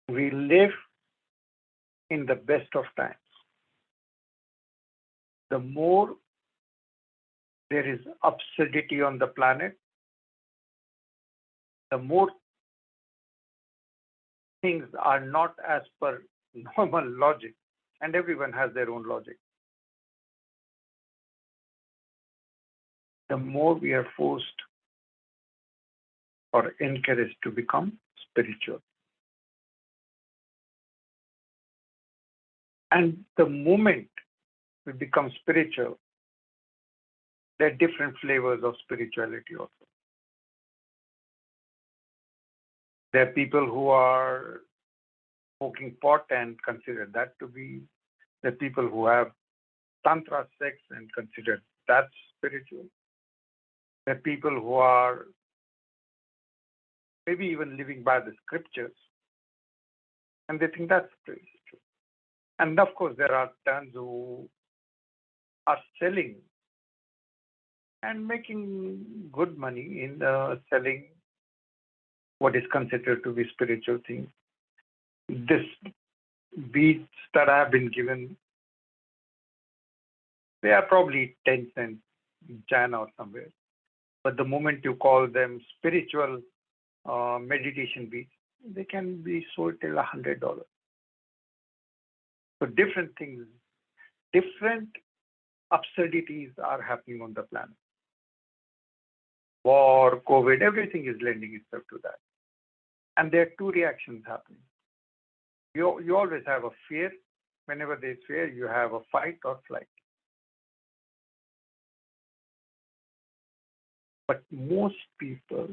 We live in the best of times. The more there is absurdity on the planet, the more things are not as per normal logic, and everyone has their own logic. The more we are forced or encouraged to become spiritual. And the moment we become spiritual, there are different flavors of spirituality also. There are people who are smoking pot and consider that to be, there are people who have tantra sex and consider that spiritual. There are people who are maybe even living by the scriptures and they think that's spiritual. And of course, there are tons who are selling and making good money in selling what is considered to be spiritual things. This beads that have been given, they are probably 10 cents in China or somewhere. But the moment you call them spiritual meditation beads, they can be sold till $100. So different things, different absurdities are happening on the planet. War, COVID, everything is lending itself to that. And there are two reactions happening. You always have a fear. Whenever there's fear, you have a fight or flight. But most people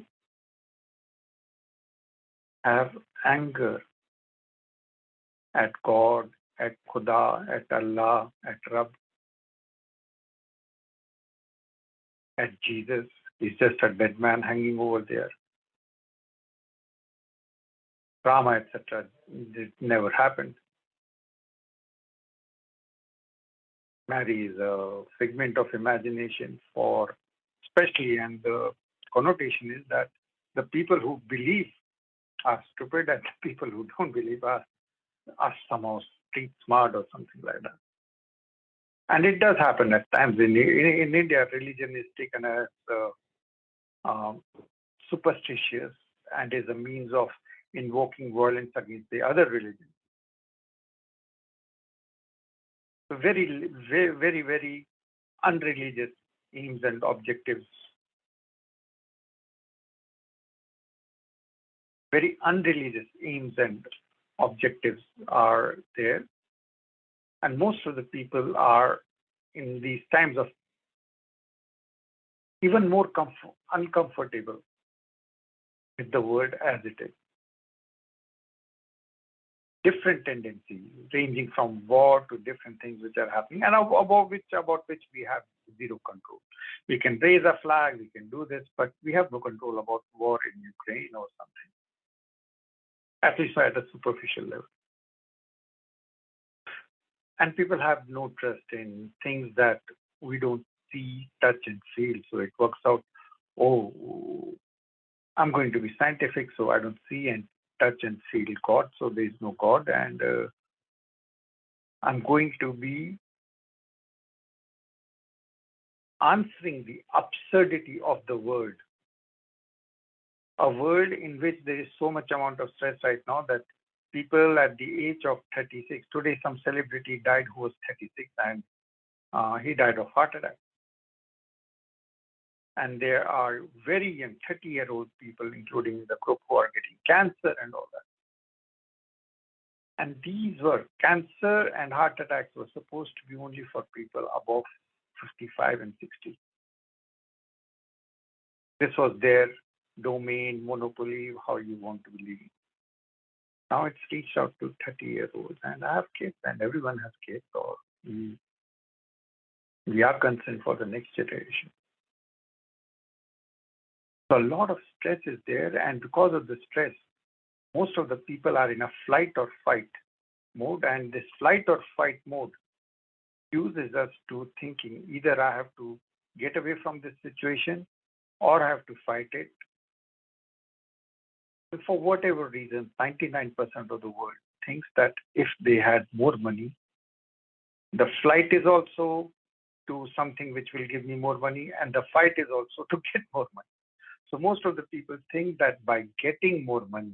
have anger at God, at Khuda, at Allah, at Rabb, at Jesus. He's just a dead man hanging over there. Rama, etc. It never happened. Mary is a figment of imagination for, especially, and the connotation is that the people who believe are stupid and the people who don't believe are somehow street smart or something like that. And it does happen at times. In India, religion is taken as superstitious and is a means of invoking violence against the other religions. So very, very, very, very unreligious aims and objectives. Very unreligious aims and objectives are there. And most of the people are in these times of even more uncomfortable with the word as it is. Different tendencies, ranging from war to different things which are happening, and about which we have zero control. We can raise a flag, we can do this, but we have no control about war in Ukraine or something. At least at a superficial level. And people have no trust in things that we don't see, touch, and feel. So it works out, oh, I'm going to be scientific, so I don't see and touch and feel God, so there is no God. And I'm going to be answering the absurdity of the world. A world in which there is so much amount of stress right now that people at the age of 36, today some celebrity died who was 36 and he died of heart attack. And there are very young 30-year-old people, including the group who are getting cancer and all that. And these were cancer and heart attacks were supposed to be only for people above 55 and 60. This was their domain, monopoly, how you want to believe. Now it's reached out to 30-year-olds, and I have kids, and everyone has kids, or we are concerned for the next generation. So a lot of stress is there, and because of the stress, most of the people are in a flight or fight mode, and this flight or fight mode uses us to thinking either I have to get away from this situation or I have to fight it. For whatever reason, 99% of the world thinks that if they had more money, the flight is also to something which will give me more money, and the fight is also to get more money. So most of the people think that by getting more money,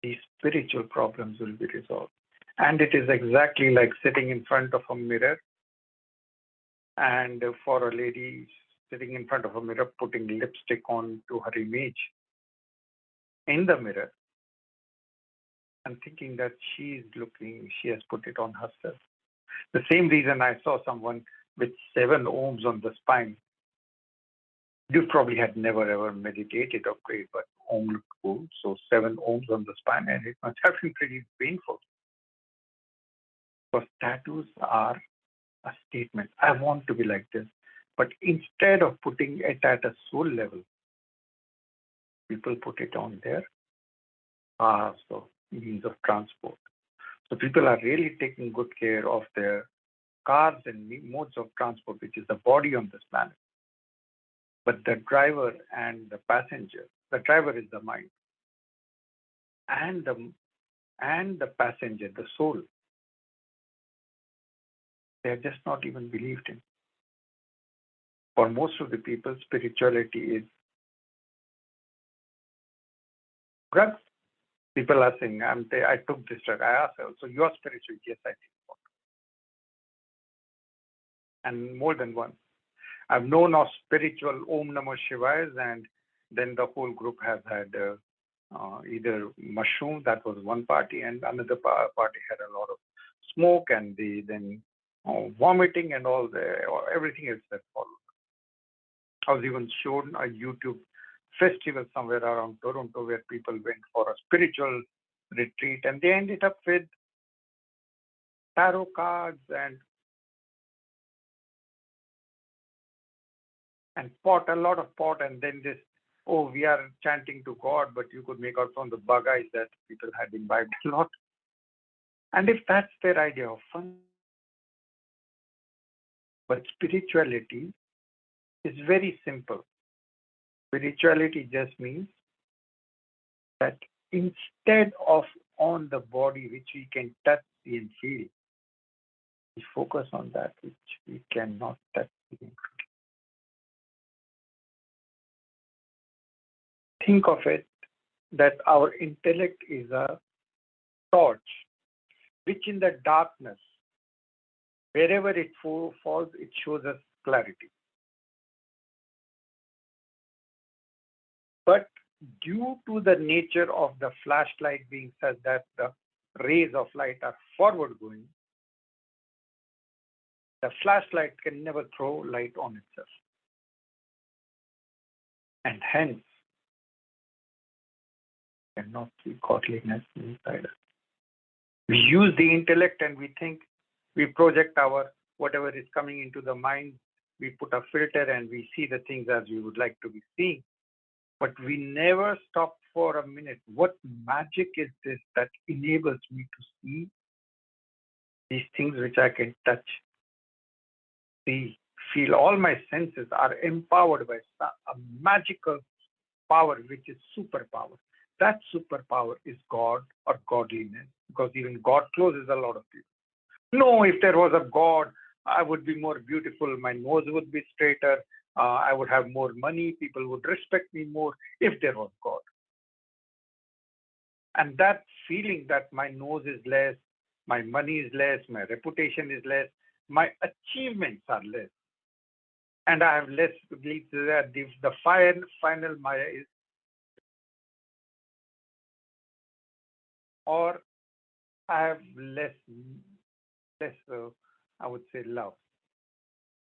these spiritual problems will be resolved. And it is exactly like sitting in front of a mirror, and for a lady sitting in front of a mirror, putting lipstick on to her image in the mirror and thinking that she has put it on herself. The same reason I saw someone with 7 ohms on the spine. You probably had never ever meditated or prayed, but Om looked cool. So 7 ohms on the spine, and it must have been pretty painful. Because tattoos are a statement. I want to be like this. But instead of putting it at a soul level, people put it on their cars or means of transport. So people are really taking good care of their cars and modes of transport, which is the body on this planet. But the driver and the passenger, the driver is the mind, and the passenger, the soul, they are just not even believed in. For most of the people, spirituality is drugs. People are saying, I took this drug. I asked her, so you are spiritual? Yes, I think so. And more than one. I've known of spiritual Om Namah Shivayas, and then the whole group has had either mushroom, that was one party, and another party had a lot of smoke, and then vomiting and everything else that followed. I was even shown a YouTube festival somewhere around Toronto where people went for a spiritual retreat, and they ended up with tarot cards and pot, a lot of pot, and then this, oh, we are chanting to God, but you could make out from the bug eyes that people had imbibed a lot. And if that's their idea of fun, but spirituality is very simple. Spirituality just means that instead of on the body which we can touch, see, and feel, we focus on that which we cannot touch, see, and feel. Think of it that our intellect is a torch, which in the darkness, wherever it falls, it shows us clarity. But due to the nature of the flashlight being such that the rays of light are forward going, the flashlight can never throw light on itself. And hence, cannot see godliness inside us. We use the intellect and we think, we project our whatever is coming into the mind, we put a filter and we see the things as we would like to be seeing. But we never stop for a minute. What magic is this that enables me to see these things which I can touch, see, feel? All my senses are empowered by a magical power, which is superpower. That superpower is God or godliness, because even God closes a lot of people. No, if there was a God, I would be more beautiful, my nose would be straighter, I would have more money, people would respect me more if there was God. And that feeling that my nose is less, my money is less, my reputation is less, my achievements are less, and I have less, leads to that the final Maya is, or I have less, I would say, love.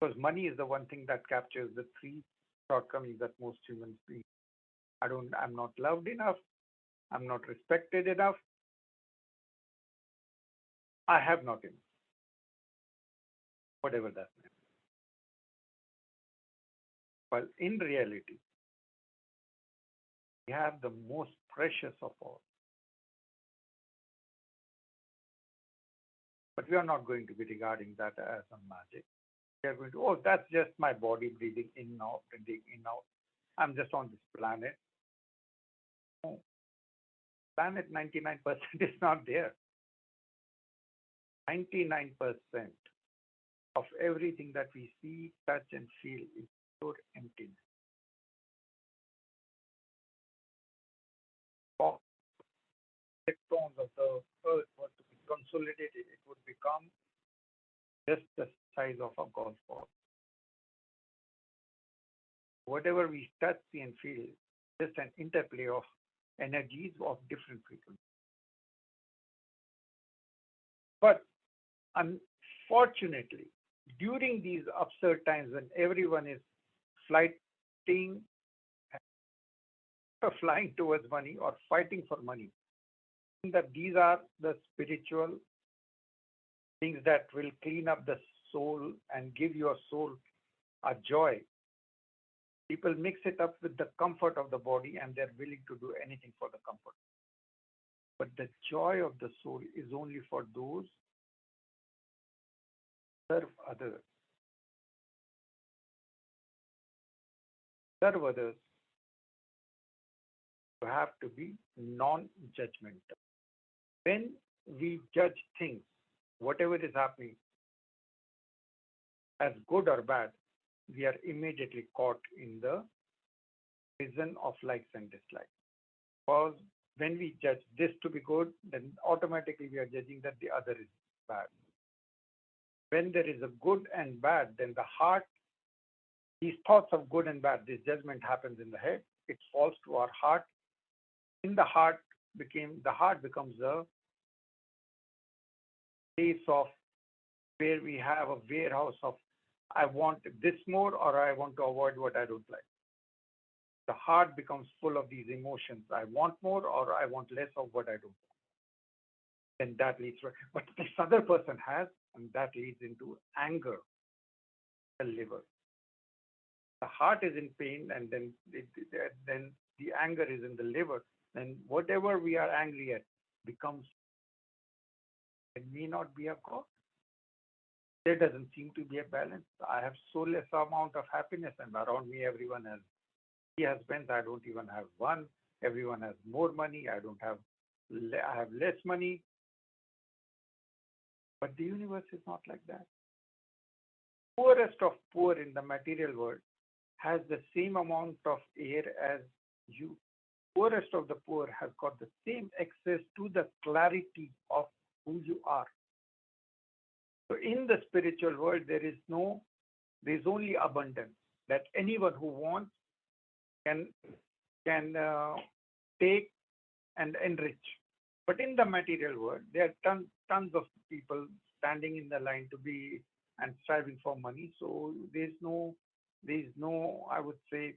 Because money is the one thing that captures the 3 shortcomings that most humans feel. I'm not loved enough, I'm not respected enough, I have not enough, whatever that means. Well, in reality, we have the most precious of all. But we are not going to be regarding that as a magic. We are going to, oh, that's just my body breathing in and out, breathing in and out. I'm just on this planet. No, planet 99% is not there. 99% of everything that we see, touch, and feel is pure emptiness. If electrons of the earth were to be consolidated, it would become just the size of a golf ball. Whatever we touch, see, and feel is just an interplay of energies of different frequencies. But unfortunately, during these absurd times when everyone is flying towards money or fighting for money, that these are the spiritual things that will clean up the soul and give your soul a joy. People mix it up with the comfort of the body and they're willing to do anything for the comfort. But the joy of the soul is only for those who serve others. Serve others, you have to be non-judgmental. When we judge things, whatever is happening, as good or bad, we are immediately caught in the prison of likes and dislikes. Because when we judge this to be good, then automatically we are judging that the other is bad. When there is a good and bad, then the heart, these thoughts of good and bad, this judgment happens in the head, it falls to our heart. In the heart becomes a place of where we have a warehouse of I want this more or I want to avoid what I don't like. The heart becomes full of these emotions. I want more or I want less of what I don't want. And that leads to, but this other person has, and that leads into anger, the liver. The heart is in pain, and then the anger is in the liver. Then whatever we are angry at becomes, it may not be a cause. There doesn't seem to be a balance. I have so less amount of happiness, and around me everyone has 3 husbands. I don't even have one. Everyone has more money. I have less money. But the universe is not like that. Poorest of poor in the material world has the same amount of air as you. Poorest of the poor has got the same access to the clarity of who you are. So in the spiritual world, there's only abundance, that anyone who wants can take and enrich. But in the material world, there are tons of people standing in the line to be and striving for money. So there's no, I would say,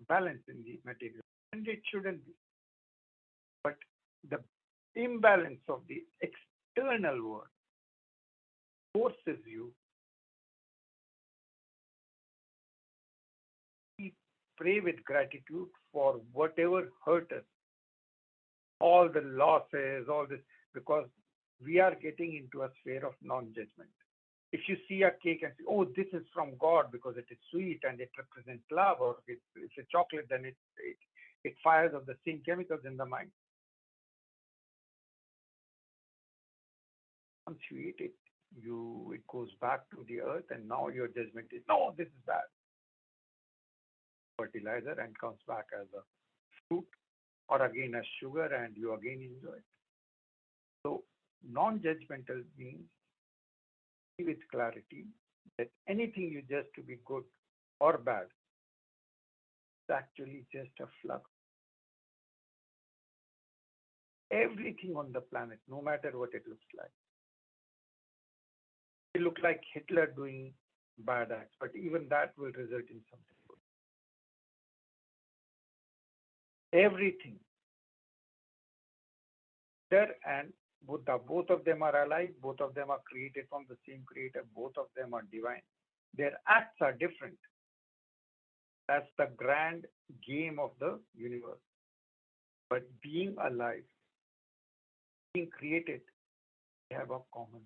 balance in the material, and it shouldn't be. But the imbalance of the external world forces you to pray with gratitude for whatever hurt us, all the losses, all this, because we are getting into a sphere of non-judgment. If you see a cake and say, oh, this is from God because it is sweet and it represents love, or if it's a chocolate, then it fires up the same chemicals in the mind. Once you eat it, it goes back to the earth, and now your judgment is, no, this is bad. Fertilizer, and comes back as a fruit or again as sugar, and you again enjoy it. So non-judgmental means with clarity that anything you judge to be good or bad is actually just a flux. Everything on the planet, no matter what it looks like. It look like Hitler doing bad acts, but even that will result in something good. Everything. There and Buddha, both of them are alive, both of them are created from the same creator, both of them are divine. Their acts are different. That's the grand game of the universe. But being alive, being created, they have a common.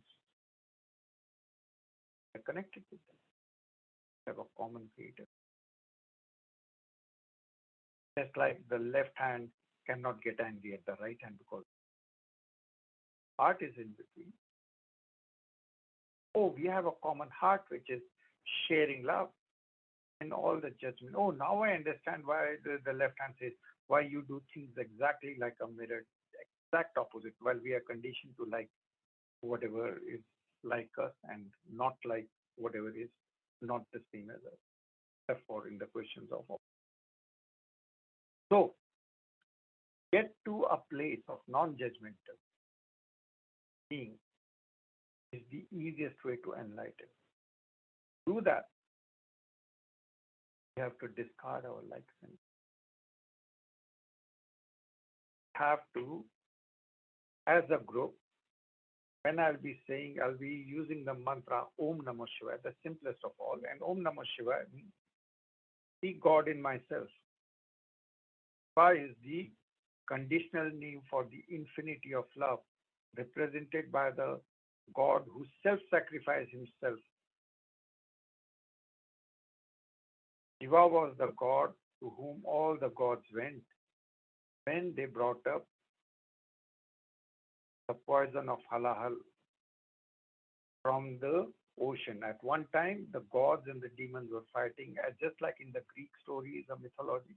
They're connected with them. They have a common creator. Just like the left hand cannot get angry at the right hand because heart is in between. Oh, we have a common heart which is sharing love and all the judgment. Oh, now I understand why the left hand says why you do things exactly like a mirror, exact opposite. While we are conditioned to like whatever is like us and not like whatever is not the same as us. Therefore, in the questions of so get to a place of non-judgmental being is the easiest way to enlighten. To do that, we have to discard our likes and have to, as a group, when I'll be using the mantra Om Namah Shivaya, the simplest of all, and Om Namah Shivaya means see God in myself. Shiva is the conditional name for the infinity of love, represented by the God who self-sacrificed himself. Shiva was the God to whom all the gods went when they brought up the poison of halahal from the ocean. At one time, the gods and the demons were fighting, just like in the Greek stories of mythology.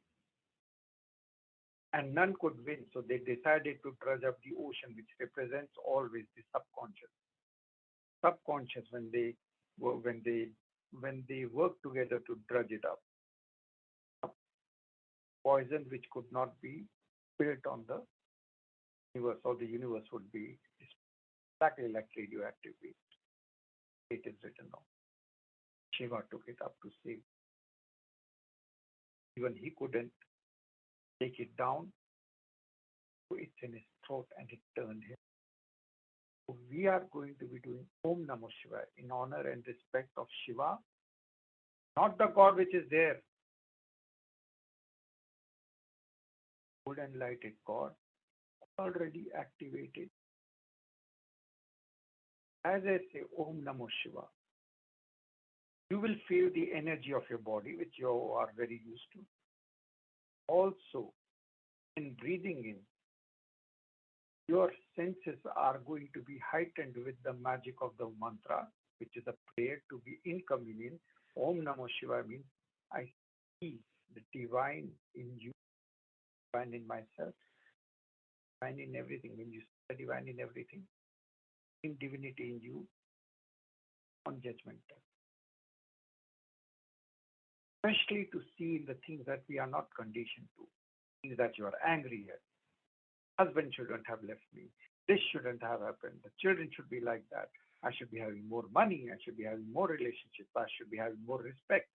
And none could win, so they decided to dredge up the ocean, which represents always the subconscious. Subconscious, when they work together to dredge it up, poison which could not be built on the universe, or the universe would be exactly like radioactive waste. It is written down. Shiva took it up to save. Even he couldn't take it down. So it's in his throat and it turned him. So we are going to be doing Om Namah Shivaya in honor and respect of Shiva, not the God which is there. Good enlightened God, already activated. As I say Om Namah Shiva, you will feel the energy of your body, which you are very used to. Also, in breathing in, your senses are going to be heightened with the magic of the mantra, which is a prayer to be in communion. Om Namah Shivaya means I see the divine in you, divine in myself, divine in everything. When you see the divine in everything, in divinity in you, non-judgmental. Especially to see the things that we are not conditioned to, things that you are angry at. Husband shouldn't have left me. This shouldn't have happened. The children should be like that. I should be having more money. I should be having more relationships. I should be having more respect.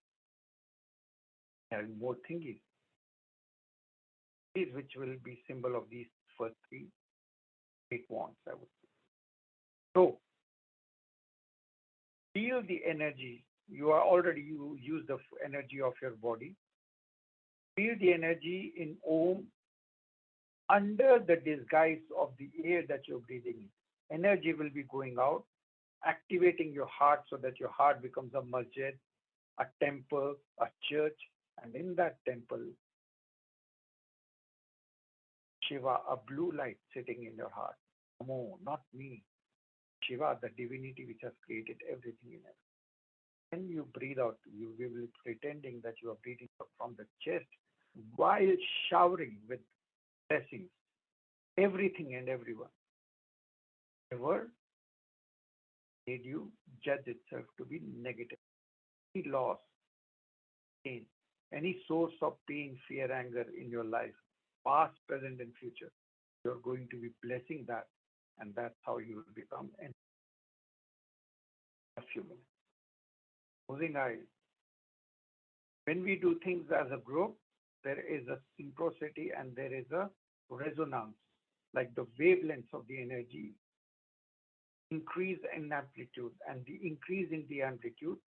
Having more thingies. These which will be symbol of these first three great wants, I would say. So, feel the energy. You use the energy of your body. Feel the energy in Om under the disguise of the air that you're breathing in. Energy will be going out, activating your heart so that your heart becomes a masjid, a temple, a church, and in that temple, Shiva, a blue light sitting in your heart. No, not me. Shiva, the divinity which has created everything in it. When you breathe out, you will be pretending that you are breathing out from the chest while showering with blessings, everything and everyone. Ever made you judge itself to be negative. Any loss, pain, any source of pain, fear, anger in your life, past, present, and future, you're going to be blessing that, and that's how you will become in a few minutes. Closing eyes. When we do things as a group, there is a synchronicity and there is a resonance, like the wavelengths of the energy increase in amplitude, and the increase in the amplitude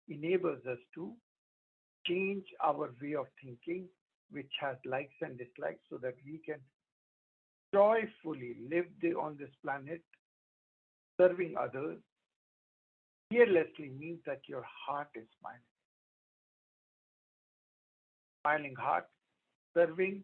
enables us to change our way of thinking, which has likes and dislikes, so that we can joyfully live on this planet, serving others. Fearlessly means that your heart is smiling. Smiling heart, serving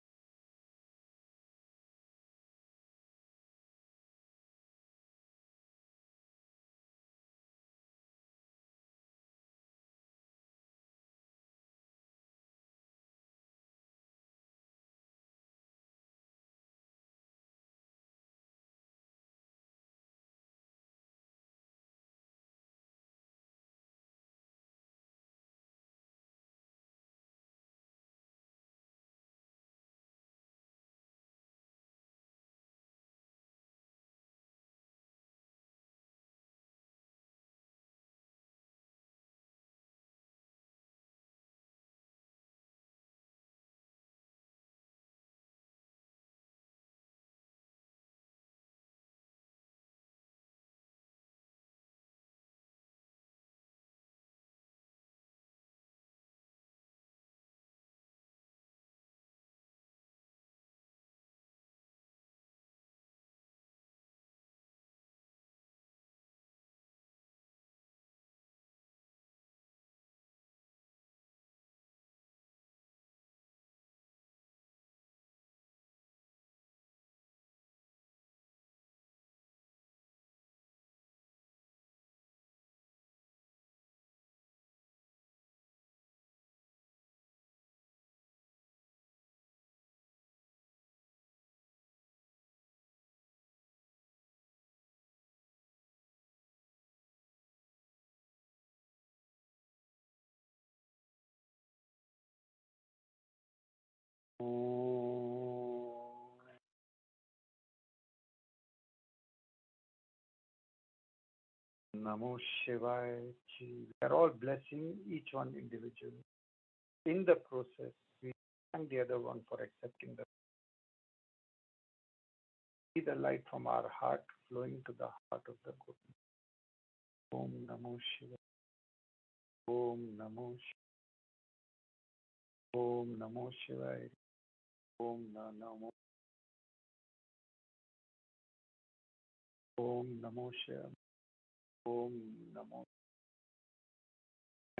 Namo Shivaya. We are all blessing each one individually. In the process, we thank the other one for accepting the see the light from our heart flowing to the heart of the good. Om Namo Shivaya. Om Namo Shivaya. Om Namo Shivaya. Om Namo. Om Namo Shivaya. Om Namo.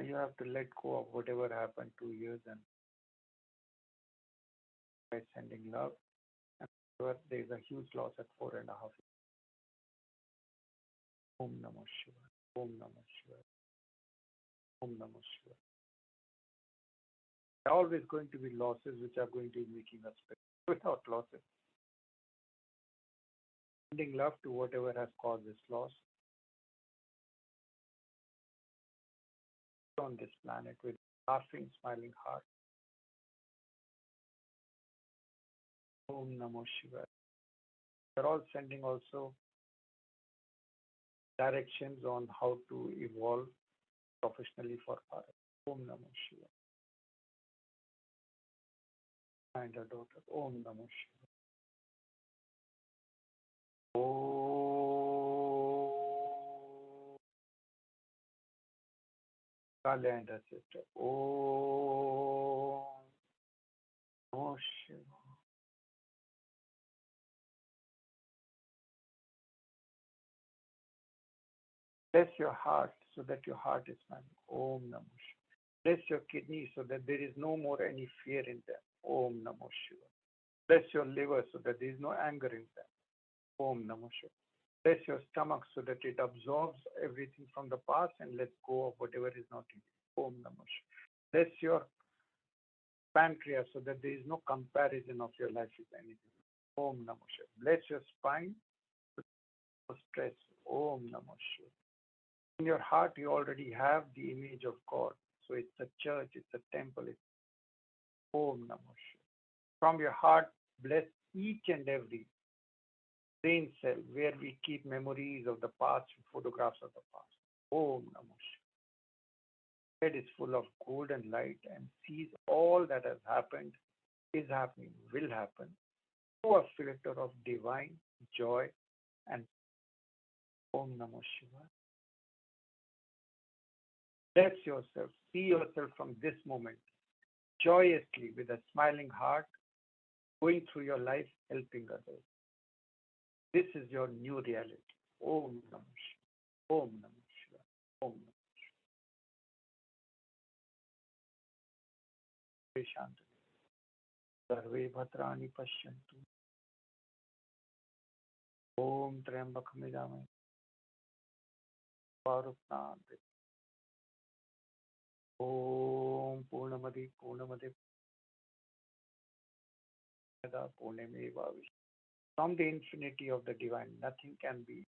You have to let go of whatever happened 2 years and by sending love. And there is a huge loss at 4.5 years. Om Namo Shivaya. Om Namo Shivaya. Om Namo Shivaya. There are always going to be losses which are going to be making us better. Without losses. Sending love to whatever has caused this loss on this planet with laughing, smiling heart. Om Namo Shivaya. They're all sending also directions on how to evolve professionally for Bharat. Om Namo Shivaya. And her daughter. Om Namo Shivaya. Om. Kale and her sister. Om Namo Shivaya. Bless your heart so that your heart is smiling. Om Namo Shivaya. Bless your kidneys so that there is no more any fear in them. Om Namo Shivaya. Bless your liver so that there is no anger in them. Om Namo Shivaya. Bless your stomach so that it absorbs everything from the past and lets go of whatever is not in it. Om Namo Shivaya. Bless your pancreas so that there is no comparison of your life with anything. Om Namo Shivaya. Bless your spine for stress. Om Namo Shivaya. In your heart, you already have the image of God. So it's a church, it's a temple. It's Om Namo Shivaya. From your heart, bless each and every brain cell where we keep memories of the past, photographs of the past. Om Namo Shivaya. Head is full of golden light and sees all that has happened, is happening, will happen through a filter of divine joy and Om Namo Shivaya. Bless yourself, see yourself from this moment joyously with a smiling heart, going through your life, helping others. This is your new reality. Om Namo Shivaya. Om Namo Shivaya. Om Namo Shivaya. Shanti. Sarve Bhadrani Pashyantu. Om Triambakam Yajamai. Parupnante. Om Purnamadi Purnamade Purnameva. From the infinity of the divine, nothing can be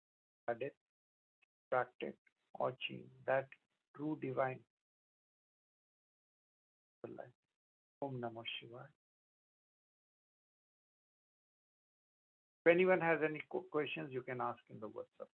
added, subtracted, or changed. That true divine life. Om Namah Shivaya. If anyone has any questions, you can ask in the WhatsApp.